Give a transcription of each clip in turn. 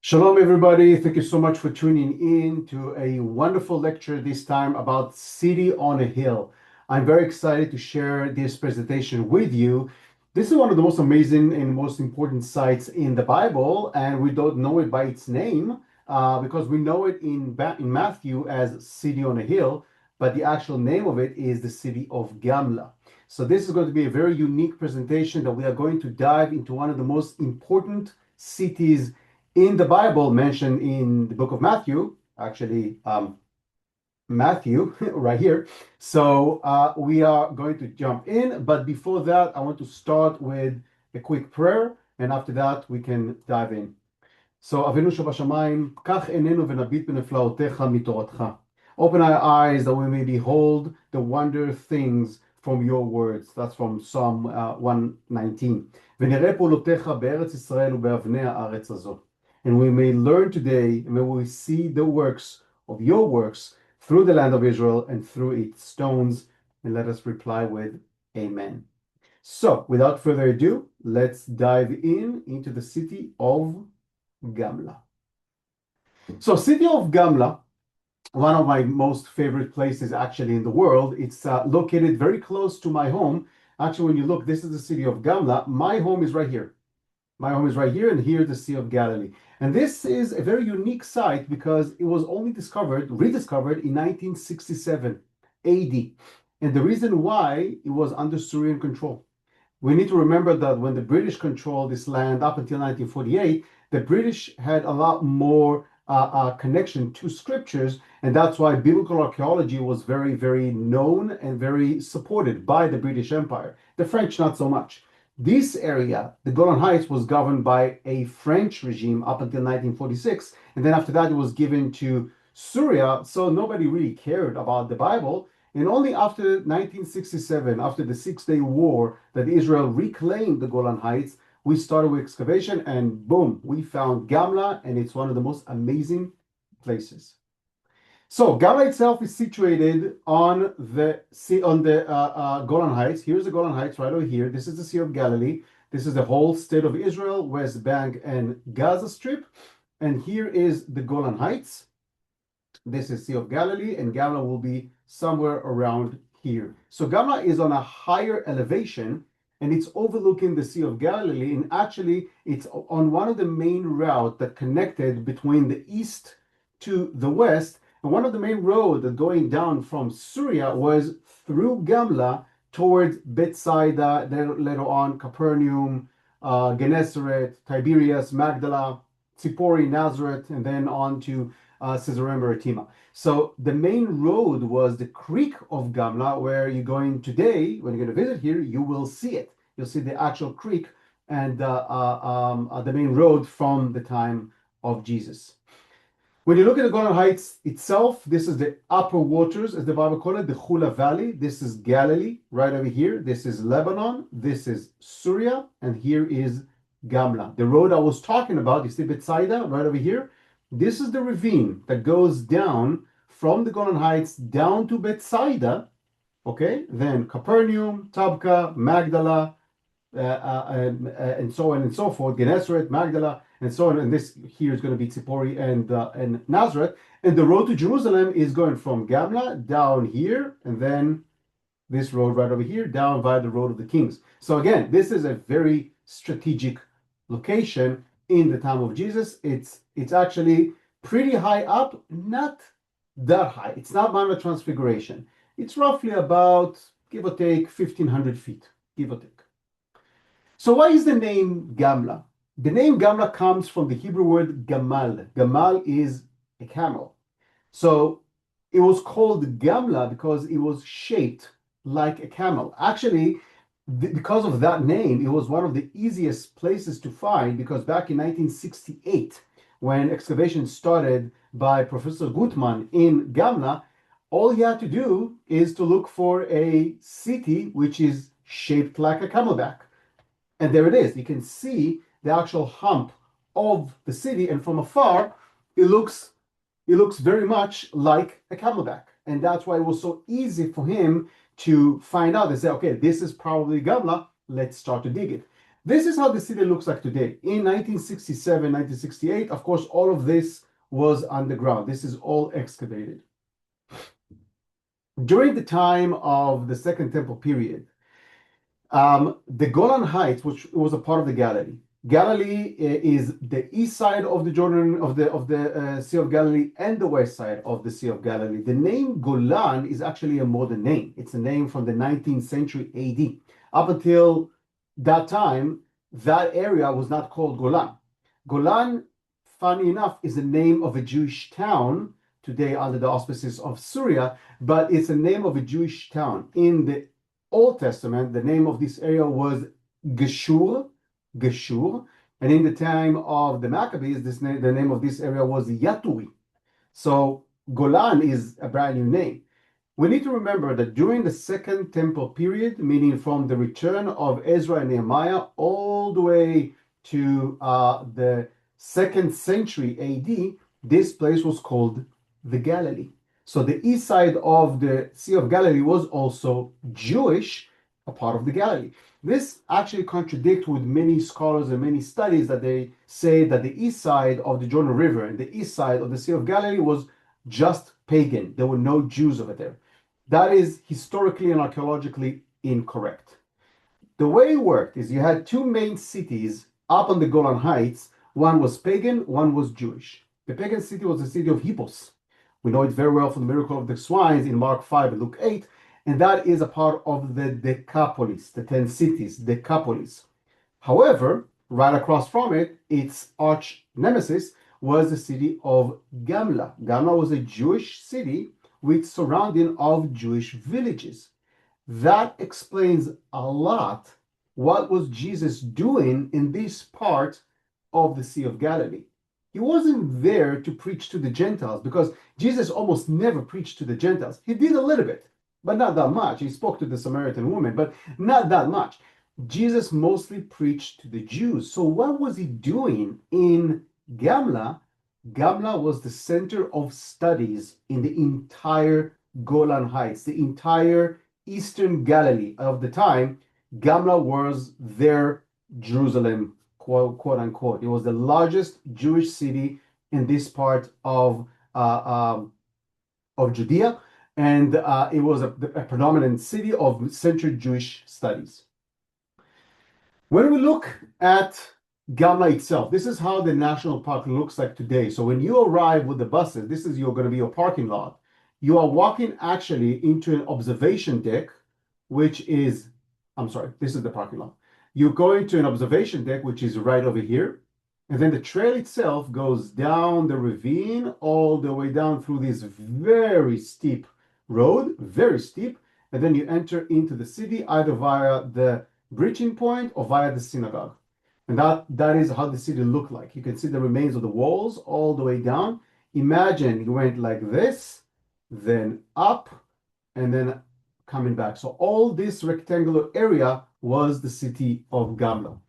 Shalom, everybody. Thank you so much for tuning in to a wonderful lecture this time about City on a Hill. I'm very excited to share this presentation with you. This is one of the most amazing and most important sites in the Bible, and we don't know it by its name because we know it in Matthew as City on a Hill, but the actual name of it is the city of Gamla. So this is going to be a very unique presentation that we are going to dive into one of the most important cities in the Bible mentioned in the book of Matthew, actually, Matthew right here. So we are going to jump in, but before that, I want to start with a quick prayer, and after that, we can dive in. So, אבינו שבשמיים, קח עינינו ונביט בנפלאותיך מתורתך. Open our eyes that we may behold the wonder things from your words. That's from Psalm 119. ונראה פעולותיך בארץ ישראל ובאבני הארץ הזו. And we may learn today, and may we see the works of your works through the land of Israel and through its stones. And let us reply with Amen. So, without further ado, let's dive into the city of Gamla. So, city of Gamla, one of my most favorite places actually in the world. It's located very close to my home. Actually, when you look, this is the city of Gamla. My home is right here. My home is right here, and here the Sea of Galilee. And this is a very unique site because it was only rediscovered in 1967 AD. And the reason why it was under Syrian control. We need to remember that when the British controlled this land up until 1948, the British had a lot more connection to scriptures, and that's why biblical archaeology was very, very known and very supported by the British Empire. The French, not so much. This area, the Golan Heights, was governed by a French regime up until 1946, and then after that it was given to Syria, so nobody really cared about the Bible. And only after 1967, after the Six-Day War, that Israel reclaimed the Golan Heights, we started with excavation, and boom, we found Gamla, and it's one of the most amazing places. So Gamla itself is situated on the Golan Heights. Here's the Golan Heights right over here. This is the Sea of Galilee. This is the whole state of Israel, West Bank and Gaza Strip. And here is the Golan Heights. This is Sea of Galilee, and Gamla will be somewhere around here. So Gamla is on a higher elevation, and it's overlooking the Sea of Galilee. And actually, it's on one of the main routes that connected between the east to the west. And one of the main roads that going down from Syria was through Gamla towards Bethsaida, then later on Capernaum, Gennesaret, Tiberias, Magdala, Tzipori, Nazareth, and then on to Caesarea Maritima. So the main road was the Creek of Gamla, where you're going today. When you're going to visit here, you will see it. You'll see the actual creek and the main road from the time of Jesus. When you look at the Golan Heights itself, this is the upper waters, as the Bible calls it, the Chula Valley. This is Galilee, right over here. This is Lebanon. This is Syria. And here is Gamla. The road I was talking about, you see Bethsaida, right over here. This is the ravine that goes down from the Golan Heights down to Bethsaida. Okay, then Capernaum, Tabka, Magdala, and so on and so forth, Gennesaret, Magdala, and so on. And this here is going to be Tzipori and Nazareth. And the road to Jerusalem is going from Gamla down here, and then this road right over here down via the Road of the Kings. So again, this is a very strategic location in the time of Jesus. It's actually pretty high up, not that high. It's not Mount of Transfiguration. It's roughly about, give or take, 1,500 feet, give or take. So why is the name Gamla? The name Gamla comes from the Hebrew word gamal. Gamal is a camel. So it was called Gamla because it was shaped like a camel. Actually, because of that name, it was one of the easiest places to find, because back in 1968, when excavation started by Professor Gutmann in Gamla, all he had to do is to look for a city which is shaped like a camelback. And there it is. You can see the actual hump of the city, and from afar, it looks very much like a camelback. And that's why it was so easy for him to find out and say, okay, this is probably Gamla. Let's start to dig it. This is how the city looks like today. In 1967, 1968, of course, all of this was underground. This is all excavated. During the time of the Second Temple period, the Golan Heights, which was a part of the Galilee. Galilee is the east side of the Jordan of the Sea of Galilee and the west side of the Sea of Galilee. The name Golan is actually a modern name. It's a name from the 19th century AD. Up until that time, that area was not called Golan. Golan, funny enough, is the name of a Jewish town today under the auspices of Syria, but it's a name of a Jewish town. In the Old Testament, the name of this area was Geshur, Geshur, and in the time of the Maccabees, the name of this area was Yatui. So Golan is a brand new name. We need to remember that during the Second Temple period, meaning from the return of Ezra and Nehemiah all the way to the 2nd century AD, this place was called the Galilee. So the east side of the Sea of Galilee was also Jewish, a part of the Galilee. This actually contradicts with many scholars and many studies that they say that the east side of the Jordan River and the east side of the Sea of Galilee was just pagan. There were no Jews over there. That is historically and archaeologically incorrect. The way it worked is you had two main cities up on the Golan Heights. One was pagan, one was Jewish. The pagan city was the city of Hippos. We know it very well from the miracle of the swines in Mark 5 and Luke 8, and that is a part of the Decapolis, the 10 cities, Decapolis. However, right across from it, its arch nemesis was the city of Gamla. Gamla was a Jewish city with surrounding of Jewish villages. That explains a lot what was Jesus doing in this part of the Sea of Galilee. He wasn't there to preach to the Gentiles because Jesus almost never preached to the Gentiles. He did a little bit, but not that much. He spoke to the Samaritan woman, but not that much. Jesus mostly preached to the Jews. So what was he doing in Gamla? Gamla was the center of studies in the entire Golan Heights, the entire Eastern Galilee of the time. Gamla was their Jerusalem, quote unquote. It was the largest Jewish city in this part of Judea, and it was a predominant city of centered Jewish studies. When we look at Gamla itself, this is how the national park looks like today. So when you arrive with the buses, this is going to be your parking lot. You are walking actually into an observation deck, which is, I'm sorry, this is the parking lot. You go into an observation deck, which is right over here. And then the trail itself goes down the ravine all the way down through this very steep road, very steep. And then you enter into the city either via the bridging point or via the synagogue. And that is how the city looked like. You can see the remains of the walls all the way down. Imagine you went like this, then up, and then coming back. So all this rectangular area was the city of Gamla.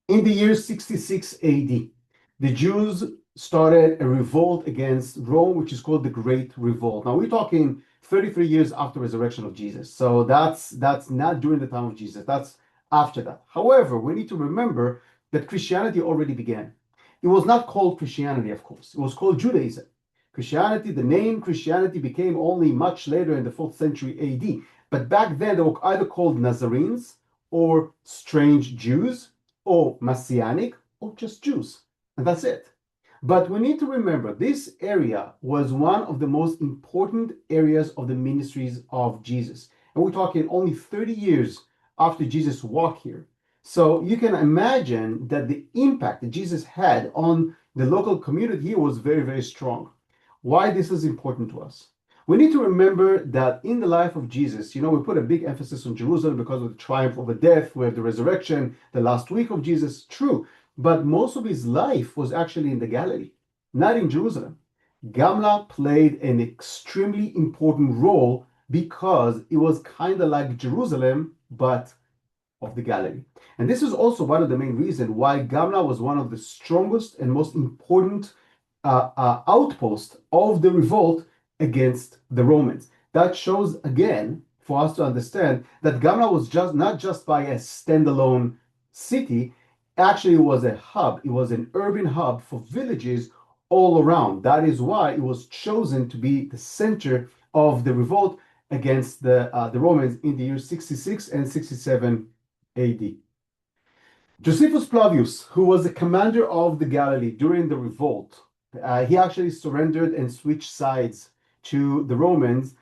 In the year 66 AD, the Jews started a revolt against Rome, which is called the Great Revolt. Now we're talking 33 years after resurrection of Jesus. So that's not during the time of Jesus. That's after that. However, we need to remember that Christianity already began. It was not called Christianity, of course. It was called Judaism. Christianity, the name Christianity became only much later in the 4th century AD. But back then, they were either called Nazarenes or strange Jews or Messianic or just Jews. And that's it. But we need to remember this area was one of the most important areas of the ministries of Jesus. And we're talking only 30 years after Jesus walked here. So you can imagine that the impact that Jesus had on the local community here was very, very strong. Why this is important to us? We need to remember that in the life of Jesus, we put a big emphasis on Jerusalem because of the triumph over death, we have the resurrection, the last week of Jesus, true. But most of his life was actually in the Galilee, not in Jerusalem. Gamla played an extremely important role because it was kind of like Jerusalem, but of the Galilee. And this is also one of the main reasons why Gamla was one of the strongest and most important outposts of the revolt against the Romans. That shows again for us to understand that Gamla was not just by a standalone city actually was a hub. It was an urban hub for villages all around. That is why it was chosen to be the center of the revolt against the Romans in the years 66 and 67 AD. Josephus Flavius, who was the commander of the Galilee during the revolt, he actually surrendered and switched sides to the Romans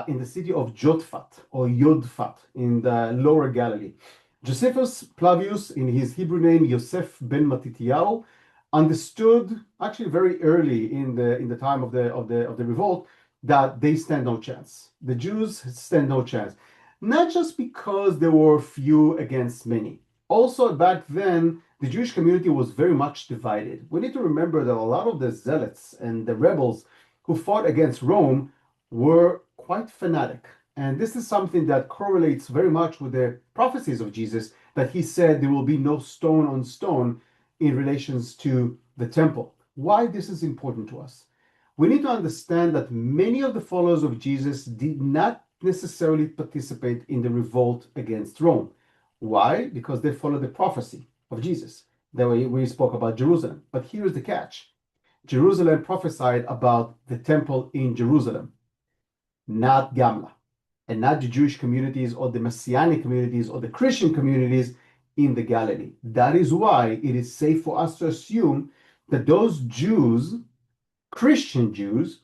in the city of Jotfat or Yodfat in the lower Galilee. Josephus Flavius, in his Hebrew name Yosef ben Matityahu, understood actually very early in the time of the revolt that they stand no chance. The Jews stand no chance, not just because there were few against many. Also, back then, the Jewish community was very much divided. We need to remember that a lot of the zealots and the rebels who fought against Rome were quite fanatic. And this is something that correlates very much with the prophecies of Jesus, that he said there will be no stone on stone in relations to the temple. Why this is important to us? We need to understand that many of the followers of Jesus did not necessarily participate in the revolt against Rome. Why? Because they followed the prophecy of Jesus. That we spoke about Jerusalem. But here's the catch. Jerusalem prophesied about the temple in Jerusalem, not Gamla, and not the Jewish communities or the Messianic communities or the Christian communities in the Galilee. That is why it is safe for us to assume that those Jews, Christian Jews,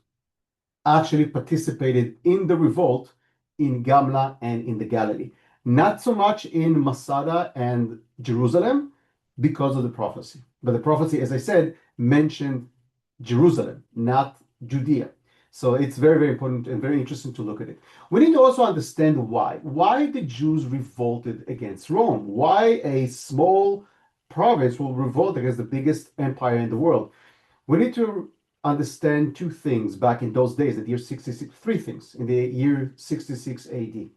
actually participated in the revolt in Gamla and in the Galilee. Not so much in Masada and Jerusalem because of the prophecy. But the prophecy, as I said, mentioned Jerusalem, not Judea. So it's very, very important and very interesting to look at it. We need to also understand why. Why the Jews revolted against Rome? Why a small province will revolt against the biggest empire in the world? We need to understand two things back in those days, at the year 66, three things in the year 66 AD.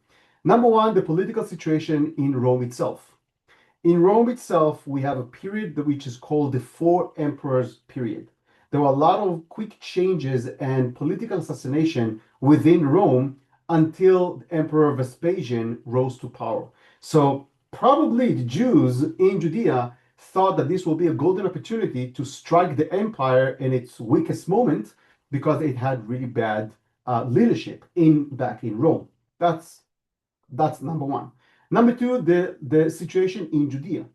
Number one, the political situation in Rome itself. In Rome itself, we have a period which is called the Four Emperors period. There were a lot of quick changes and political assassination within Rome until Emperor Vespasian rose to power. So probably the Jews in Judea thought that this will be a golden opportunity to strike the empire in its weakest moment because it had really bad leadership back in Rome. That's number one. Number two, the situation in Judea.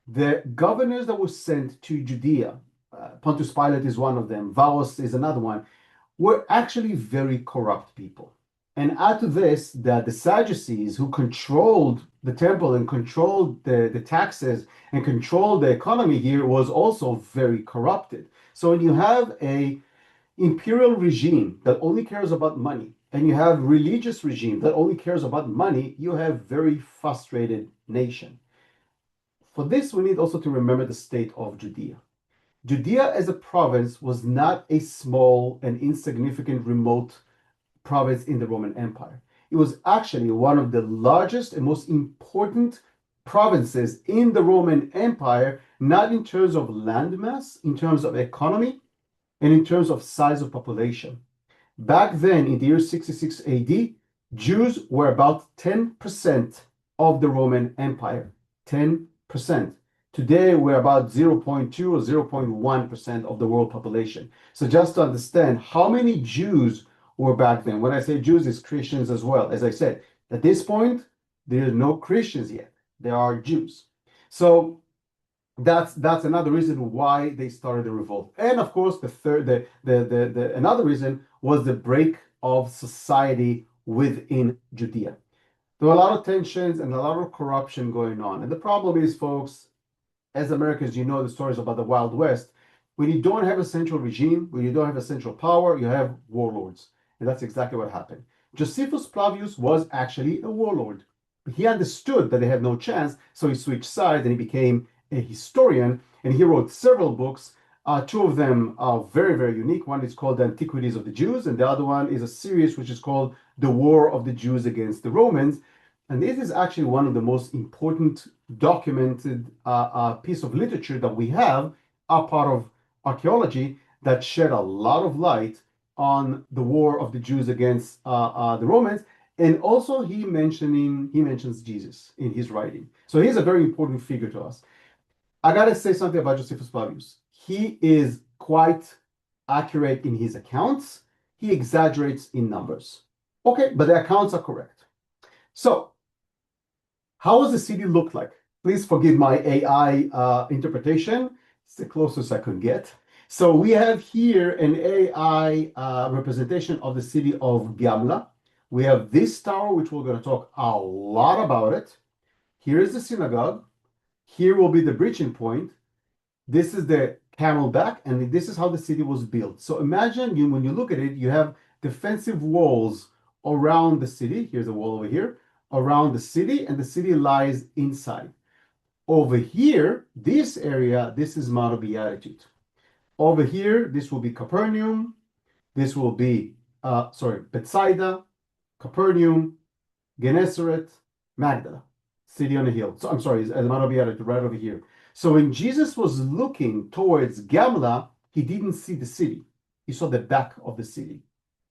The governors that were sent to Judea, Pontius Pilate is one of them, Varus is another one, were actually very corrupt people. And add to this that the Sadducees, who controlled the temple and controlled the taxes and controlled the economy here, was also very corrupted. So when you have a imperial regime that only cares about money, and you have religious regime that only cares about money, you have very frustrated nation. For this, we need also to remember the state of Judea. Judea as a province was not a small and insignificant remote province in the Roman Empire. It was actually one of the largest and most important provinces in the Roman Empire, not in terms of landmass, in terms of economy, and in terms of size of population. Back then, in the year 66 AD, Jews were about 10% of the Roman Empire. 10%. Today, we're about 0.2 or 0.1% of the world population. So just to understand how many Jews were back then. When I say Jews, it's Christians as well. As I said, at this point, there are no Christians yet. There are Jews. So that's another reason why they started the revolt. And of course, another reason was the break of society within Judea. There were a lot of tensions and a lot of corruption going on. And the problem is, folks, as Americans, you know the stories about the Wild West. When you don't have a central regime, when you don't have a central power, you have warlords. And that's exactly what happened. Josephus Flavius was actually a warlord. He understood that they had no chance, so he switched sides and he became a historian. And he wrote several books. Two of them are very, very unique. One is called The Antiquities of the Jews, and the other one is a series which is called The War of the Jews Against the Romans. And this is actually one of the most important documented piece of literature that we have, a part of archaeology, that shed a lot of light on the war of the Jews against the Romans And also he mentions Jesus in his writing. So he's a very important figure to us. I gotta say something about Josephus Flavius. He is quite accurate in his accounts. He exaggerates in numbers. Okay, but the accounts are correct. So, how does the city look like? Please forgive my AI interpretation. It's the closest I could get. So we have here an AI representation of the city of Gamla. We have this tower, which we're going to talk a lot about it. Here is the synagogue. Here will be the breaching point. This is the camelback, and this is how the city was built. So imagine when you look at it, you have defensive walls around the city. Here's a wall over here, around the city, and the city lies inside. Over here, this area, this is Mount of Beatitude. Over here, this will be Capernaum. This will be, Bethsaida, Capernaum, Gennesaret, Magdala, city on a hill. So I'm sorry, as Mount of Beatitude, right over here. So when Jesus was looking towards Gamla, he didn't see the city. He saw the back of the city.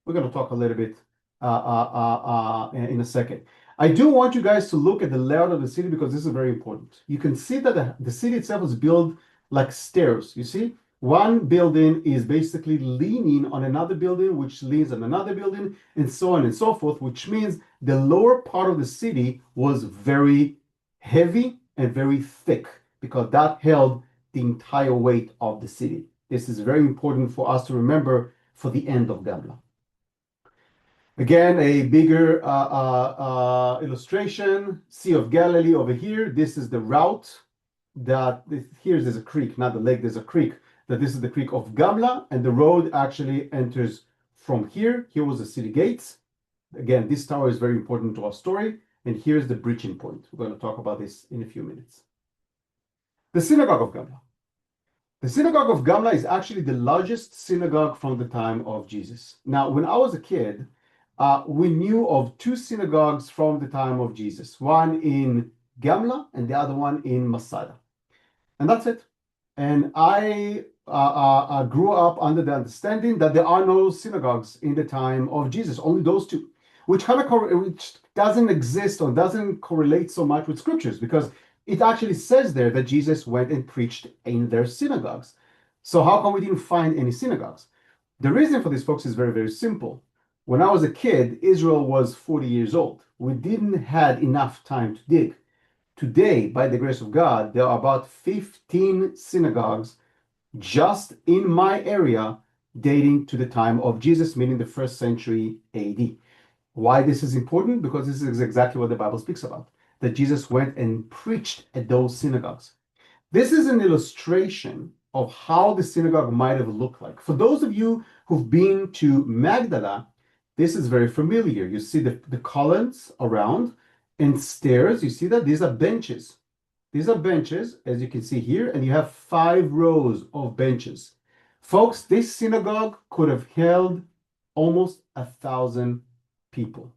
We're going to talk a little bit in a second. I do want you guys to look at the layout of the city because this is very important. You can see that the city itself is built like stairs. You see, one building is basically leaning on another building, which leans on another building, and so on and so forth, which means the lower part of the city was very heavy and very thick because that held the entire weight of the city. This is very important for us to remember for the end of Gamla. Again, a bigger illustration, Sea of Galilee over here. This is the route that, there's a creek, not the lake, there's a creek, that this is the creek of Gamla, and the road actually enters from here. Here was the city gates. Again, this tower is very important to our story, and here's the breaching point. We're going to talk about this in a few minutes. The Synagogue of Gamla. The Synagogue of Gamla is actually the largest synagogue from the time of Jesus. Now, when I was a kid, we knew of two synagogues from the time of Jesus, one in Gamla and the other one in Masada. And that's it. And I grew up under the understanding that there are no synagogues in the time of Jesus, only those two, which which doesn't exist or doesn't correlate so much with scriptures because it actually says there that Jesus went and preached in their synagogues. So how come we didn't find any synagogues? The reason for this, folks, is very, very simple. When I was a kid, Israel was 40 years old. We didn't have enough time to dig. Today, by the grace of God, there are about 15 synagogues just in my area dating to the time of Jesus, meaning the first century AD. Why this is important? Because this is exactly what the Bible speaks about, that Jesus went and preached at those synagogues. This is an illustration of how the synagogue might have looked like. For those of you who've been to Magdala, this is very familiar. You see the columns around and stairs. You see that? These are benches. These are benches, as you can see here, and you have 5 rows of benches. Folks, this synagogue could have held almost 1,000 people.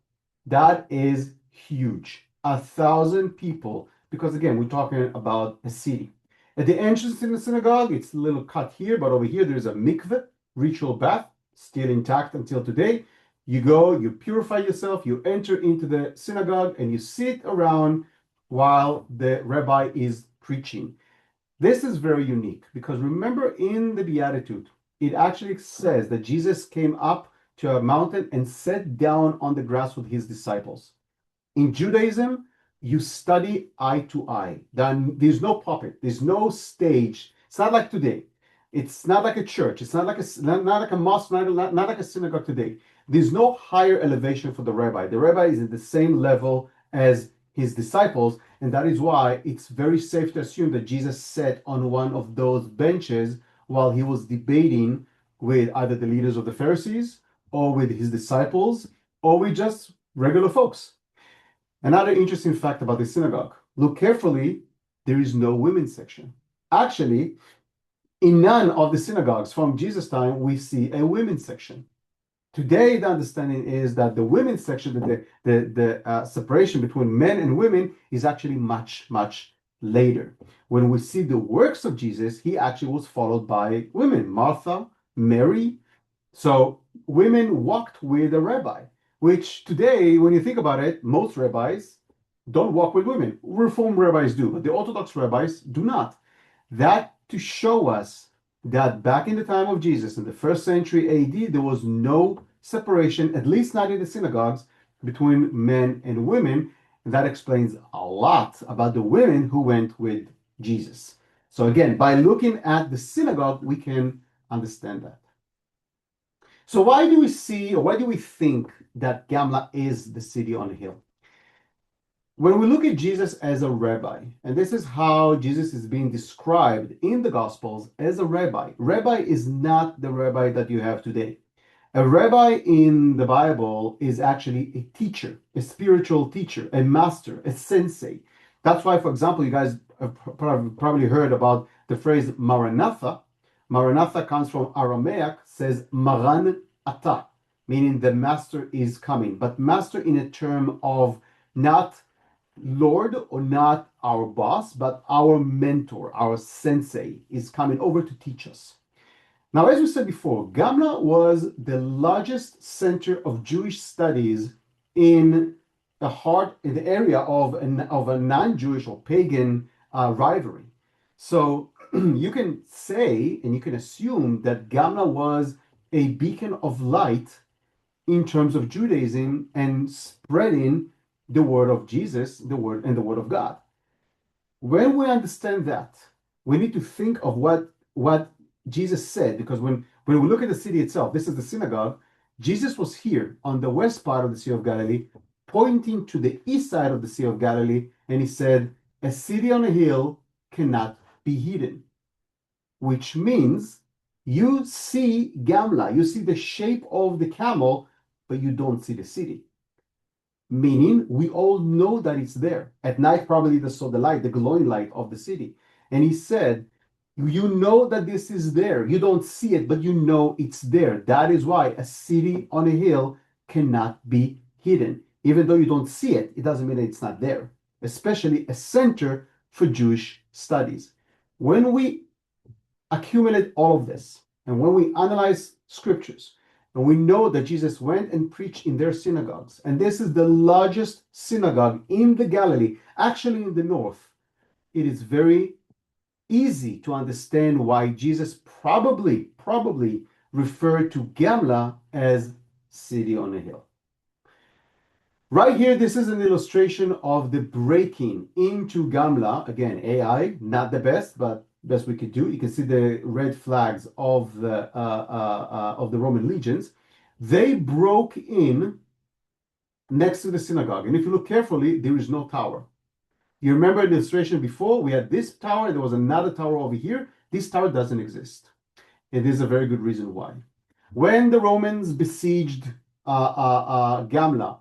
That is huge. 1,000 people, because again, we're talking about a city. At the entrance to the synagogue, it's a little cut here, but over here there's a mikveh, ritual bath, still intact until today. You go, you purify yourself, you enter into the synagogue, and you sit around while the rabbi is preaching. This is very unique because remember in the Beatitude, it actually says that Jesus came up to a mountain and sat down on the grass with his disciples. In Judaism, you study eye to eye. There's no puppet, there's no stage. It's not like today. It's not like a church. It's not like a mosque, not like a synagogue today. There's no higher elevation for the rabbi. The rabbi is at the same level as his disciples, and that is why it's very safe to assume that Jesus sat on one of those benches while he was debating with either the leaders of the Pharisees or with his disciples or with just regular folks. Another interesting fact about the synagogue, look carefully, there is no women's section. Actually, in none of the synagogues from Jesus' time, we see a women's section. Today, the understanding is that the women's section, the separation between men and women is actually much, much later. When we see the works of Jesus, he actually was followed by women, Martha, Mary. So women walked with a rabbi. which today, when you think about it, most rabbis don't walk with women. Reform rabbis do, but the Orthodox rabbis do not. That to show us that back in the time of Jesus, in the first century AD, there was no separation, at least not in the synagogues, between men and women. And that explains a lot about the women who went with Jesus. So again, by looking at the synagogue, we can understand that. So why do we see, or why do we think that Gamla is the city on a hill? When we look at Jesus as a rabbi, and this is how Jesus is being described in the Gospels as a rabbi. Rabbi is not the rabbi that you have today. A rabbi in the Bible is actually a teacher, a spiritual teacher, a master, a sensei. That's why, for example, you guys have probably heard about the phrase Maranatha. Maranatha comes from Aramaic, says Maran Ata, meaning the master is coming. But master in a term of not Lord or not our boss, but our mentor, our sensei is coming over to teach us. Now, as we said before, Gamla was the largest center of Jewish studies in in the area of a non-Jewish or pagan rivalry. So you can say and you can assume that Gamla was a beacon of light in terms of Judaism and spreading the word of Jesus, the word and the word of God. When we understand that, we need to think of what Jesus said, because when we look at the city itself, this is the synagogue. Jesus was here on the west part of the Sea of Galilee, pointing to the east side of the Sea of Galilee, and he said, "A city on a hill cannot be hidden," which means you see Gamla, you see the shape of the camel, but you don't see the city. Meaning, we all know that it's there. At night, probably they saw the light, the glowing light of the city. And he said, you know that this is there. You don't see it, but you know it's there. That is why a city on a hill cannot be hidden. Even though you don't see it, it doesn't mean that it's not there, especially a center for Jewish studies. When we accumulate all of this, and when we analyze scriptures, and we know that Jesus went and preached in their synagogues, and this is the largest synagogue in the Galilee, actually in the north, it is very easy to understand why Jesus probably referred to Gamla as city on a hill. Right here, this is an illustration of the breaking into Gamla. Again, AI, not the best, but best we could do. You can see the red flags of the Roman legions. They broke in next to the synagogue, and if you look carefully, there is no tower. You remember the illustration before? We had this tower, and there was another tower over here. This tower doesn't exist. It is a very good reason why. When the Romans besieged Gamla,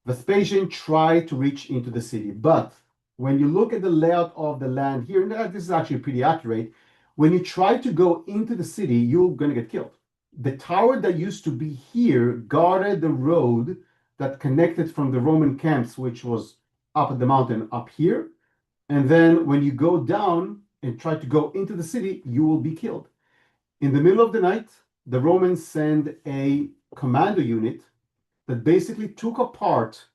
Vespasian tried to reach into the city, but when you look at the layout of the land here, and this is actually pretty accurate, when you try to go into the city, you're going to get killed. The tower that used to be here guarded the road that connected from the Roman camps, which was up at the mountain up here. And then when you go down and try to go into the city, you will be killed. In the middle of the night, the Romans send a commando unit that basically took apart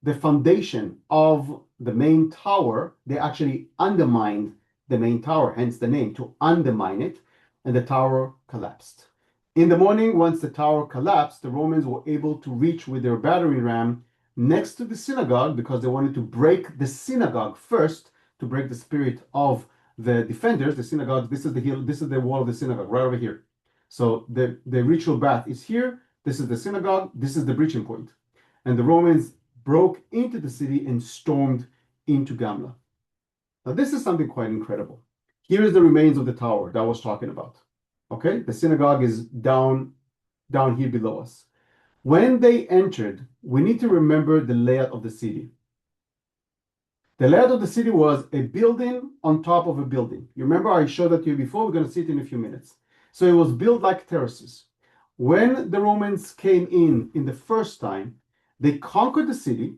the foundation of the main tower. They actually undermined the main tower, hence the name, to undermine it, and the tower collapsed. In the morning, once the tower collapsed, the Romans were able to reach with their battering ram next to the synagogue, because they wanted to break the synagogue first, to break the spirit of the defenders. The synagogue, this is the hill, this is the wall of the synagogue, right over here. So the ritual bath is here. This is the synagogue. This is the breaching point. And the Romans broke into the city and stormed into Gamla. Now, this is something quite incredible. Here is the remains of the tower that I was talking about. Okay, the synagogue is down here below us. When they entered, we need to remember the layout of the city. The layout of the city was a building on top of a building. You remember I showed that to you before? We're going to see it in a few minutes. So it was built like terraces. When the Romans came in the first time, they conquered the city.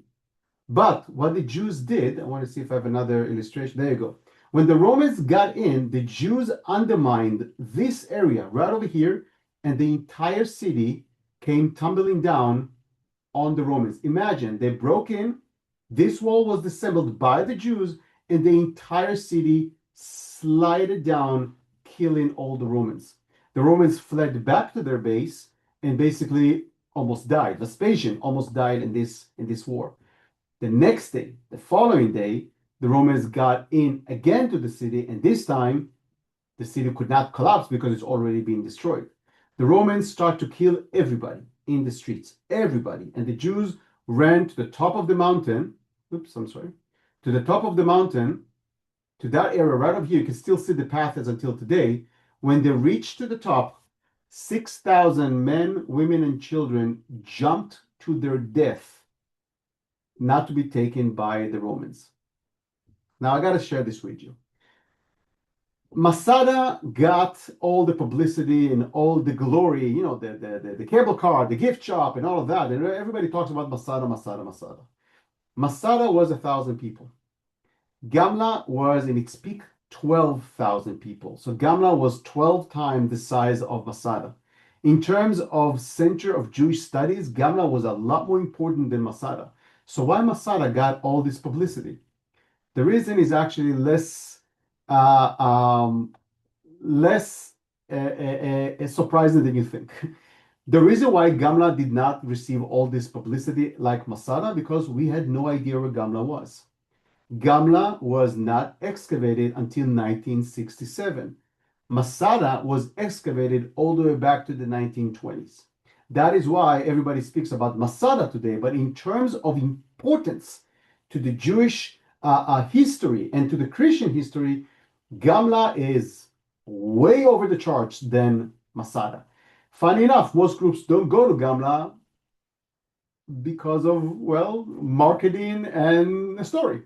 But what the Jews did, I want to see if I have another illustration. There you go. When the Romans got in, the Jews undermined this area right over here, and the entire city came tumbling down on the Romans. Imagine they broke in, this wall was disassembled by the Jews, and the entire city slided down, killing all the Romans. The Romans fled back to their base and basically almost died. Vespasian almost died in this war. The next day, the following day, the Romans got in again to the city, and this time the city could not collapse because it's already been destroyed. The Romans start to kill everybody in the streets, everybody. And the Jews ran to the top of the mountain. Oops, I'm sorry. To the top of the mountain, to that area right up here. You can still see the path as until today. When they reached to the top, 6,000 men, women, and children jumped to their death, not to be taken by the Romans. Now, I got to share this with you. Masada got all the publicity and all the glory, the cable car, the gift shop, and all of that. And everybody talks about Masada, Masada, Masada. Masada was 1,000 people. Gamla was in its peak 12,000 people. So Gamla was 12 times the size of Masada. In terms of center of Jewish studies, Gamla was a lot more important than Masada. So why Masada got all this publicity? The reason is actually less surprising than you think. The reason why Gamla did not receive all this publicity like Masada, because we had no idea where Gamla was. Gamla was not excavated until 1967. Masada was excavated all the way back to the 1920s. That is why everybody speaks about Masada today, but in terms of importance to the Jewish history and to the Christian history, Gamla is way over the charts than Masada. Funny enough, most groups don't go to Gamla because of, well, marketing and the story.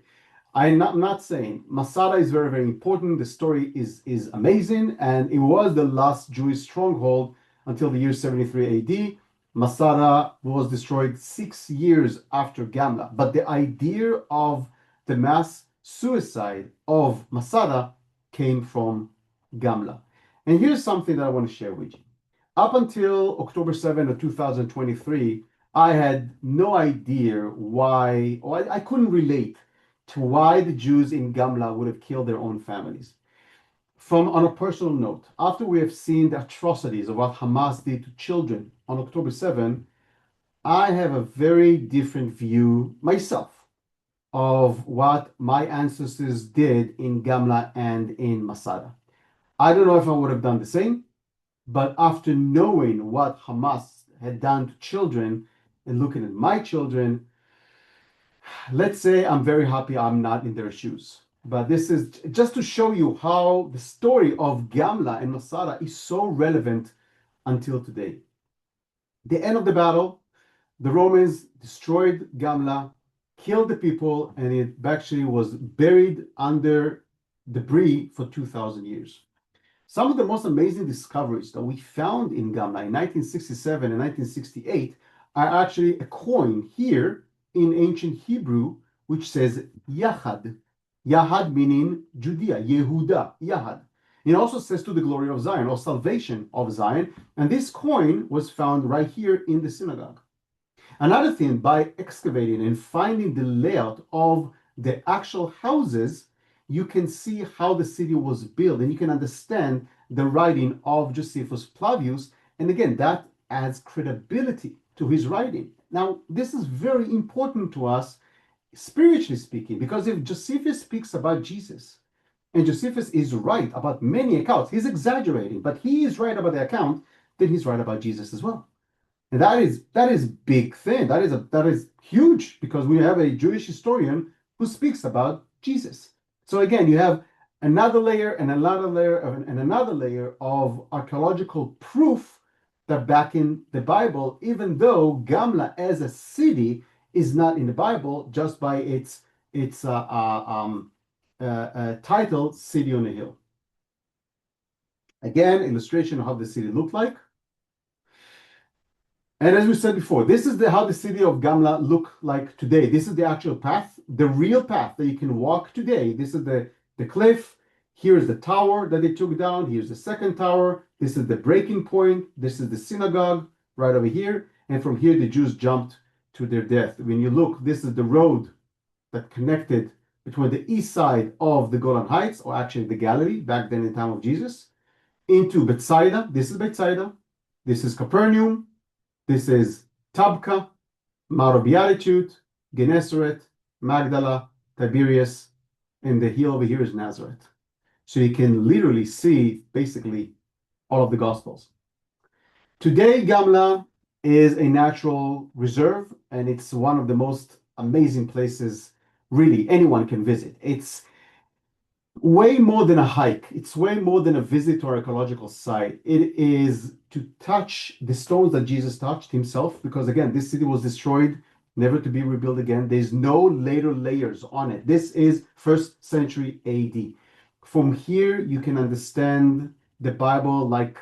I'm not saying Masada is very, very important. The story is amazing, and it was the last Jewish stronghold until the year 73 AD. Masada was destroyed 6 years after Gamla. But the idea of the mass suicide of Masada came from Gamla. And here's something that I want to share with you. Up until October 7th of 2023, I had no idea why, or I couldn't relate to why the Jews in Gamla would have killed their own families. On a personal note, after we have seen the atrocities of what Hamas did to children on October 7, I have a very different view myself of what my ancestors did in Gamla and in Masada. I don't know if I would have done the same, but after knowing what Hamas had done to children and looking at my children, let's say I'm very happy I'm not in their shoes. But this is just to show you how the story of Gamla and Masada is so relevant until today. The end of the battle, the Romans destroyed Gamla, killed the people, and it actually was buried under debris for 2,000 years. Some of the most amazing discoveries that we found in Gamla in 1967 and 1968 are actually a coin here in ancient Hebrew, which says Yahad. Yahad meaning Judea, Yehuda, Yahad. It also says to the glory of Zion or salvation of Zion. And this coin was found right here in the synagogue. Another thing, by excavating and finding the layout of the actual houses, you can see how the city was built and you can understand the writing of Josephus Flavius. And again, that adds credibility to his writing. Now, this is very important to us, spiritually speaking, because if Josephus speaks about Jesus, and Josephus is right about many accounts, he's exaggerating, but he is right about the account, then he's right about Jesus as well. And that is big thing. That is huge, because we have a Jewish historian who speaks about Jesus. So again, you have another layer and another layer and another layer of archaeological proof that back in the Bible, even though Gamla as a city is not in the Bible just by its title, City on a Hill. Again, illustration of how the city looked like. And as we said before, this is how the city of Gamla look like today. This is the actual path, the real path that you can walk today. This is the cliff. Here is the tower that they took down. Here's the second tower. This is the breaking point. This is the synagogue right over here. And from here, the Jews jumped to their death. When you look, this is the road that connected between the east side of the Golan Heights, or actually the Galilee, back then in the time of Jesus, into Bethsaida. This is Bethsaida. This is Capernaum. This is Tabka, Mount of Beatitude, Gennesaret, Magdala, Tiberias, and the hill over here is Nazareth. So you can literally see basically all of the Gospels. Today, Gamla is a natural reserve, and it's one of the most amazing places really anyone can visit. It's way more than a hike. It's way more than a visit to our archaeological site. It is to touch the stones that Jesus touched himself, because again, this city was destroyed, never to be rebuilt again. There's no later layers on it. This is first century AD. From here, you can understand the Bible like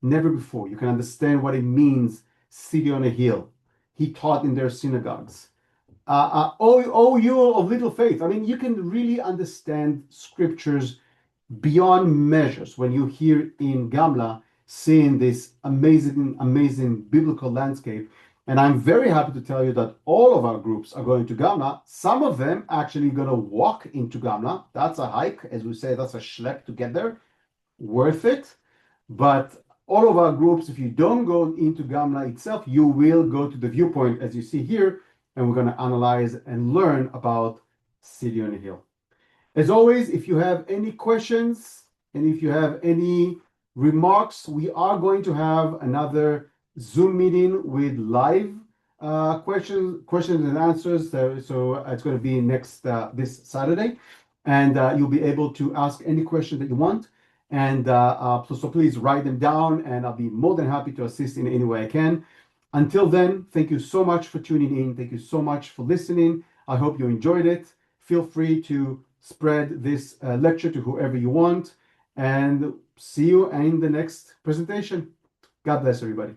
never before. You can understand what it means, city on a hill. He taught in their synagogues. Oh, you of little faith. I mean, you can really understand scriptures beyond measures when you hear in Gamla seeing this amazing, amazing biblical landscape. And I'm very happy to tell you that all of our groups are going to Gamla. Some of them actually going to walk into Gamla. That's a hike, as we say, that's a schlep to get there. Worth it. But all of our groups, if you don't go into Gamla itself, you will go to the viewpoint, as you see here, and we're going to analyze and learn about City on a Hill. As always, if you have any questions and if you have any remarks, we are going to have another Zoom meeting with live questions and answers. So it's going to be next this Saturday, and you'll be able to ask any question that you want. And so please write them down, and I'll be more than happy to assist in any way I can. Until then, thank you so much for tuning in. Thank you so much for listening. I hope you enjoyed it. Feel free to spread this lecture to whoever you want, and see you in the next presentation. God bless everybody.